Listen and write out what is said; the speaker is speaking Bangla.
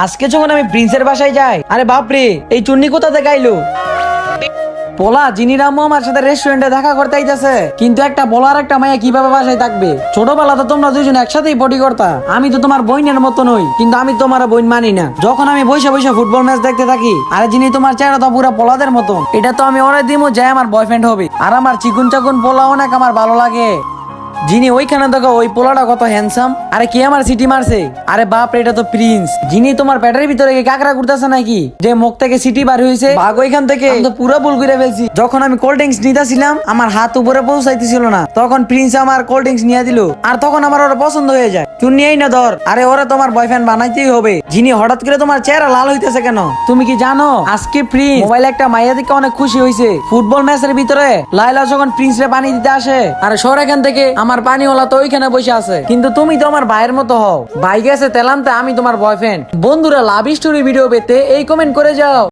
আজকে যখন আমি প্রিন্সের বাসায় যাই, আরে বাপরে এই চুন্নি কোথা থেকে আইলো? পোলা জিনির আম্মু আমার সাথে রেস্টুরেন্টে দেখা করতে আইতাছে, কিন্তু একটা বলার একটা মাইয়া কিভাবে বাসায় থাকবে? ছোটবেলা তো তোমরা দুইজন একসাথেই পটি করতা, আমি তো তোমার বইনের মতো নই, কিন্তু আমি তোমার বইন মানি না। যখন আমি বসে বসে ফুটবল ম্যাচ দেখতে থাকি, আরে জিনি তোমার চেহারা তো পুরো পোলাদের মতো, এটা তো আমি ওরে দিমু যে আমার বয়ফ্রেন্ড হবে। আর আমার চিকুন চাকুন পোলা অনেক আমার ভালো লাগে। যিনি ওইখানে দেখো ওই পোলাটা কত হ্যান্ডসাম। আরে কে আমার সিটি মারছে? আরে বাপ রে, এটা তো প্রিন্স। যিনি তোমার পেটের ভিতরে কি কাকড়া করতেছে নাকি, যে মুখ থেকে সিটি বার হয়েছে? ভাগ ওইখান থেকে, আমি তো পুরো ভুল করে ফেলছি। যখন আমি কোল্ড ড্রিঙ্কস নিতেছিলাম, আমার হাত উপরে পৌঁছাইতেছিল না, তখন প্রিন্স আমার কোল্ড ড্রিঙ্কস নিয়ে দিল, আর তখন আমার ওরা পছন্দ হয়ে যায়। চুন্নি এই না ধর। আরে ওরা তোমার বয়ফ্রেন্ড বানাইতেই হবে। যিনি হঠাৎ করে তোমার চেহারা লাল হইতেছে কেন? তুমি কি জানো আজকে প্রিন্স মোবাইলে একটা মাইয়া থেকে অনেক খুশি হয়েছে। ফুটবল ম্যাচের ভিতরে লাইলা যখন প্রিন্সরে পানি দিতে আসে, আরে সর এখান থেকে, আমার পানিওয়ালা তো ওইখানে বসে আছে। কিন্তু তুমি তো আমার ভাইয়ের মতো হও। ভাই গেছে তেলান্তে, আমি তোমার বয়ফ্রেন্ড। বন্ধুরা, লাভ স্টোরি ভিডিও পেতে এই কমেন্ট করে যাও।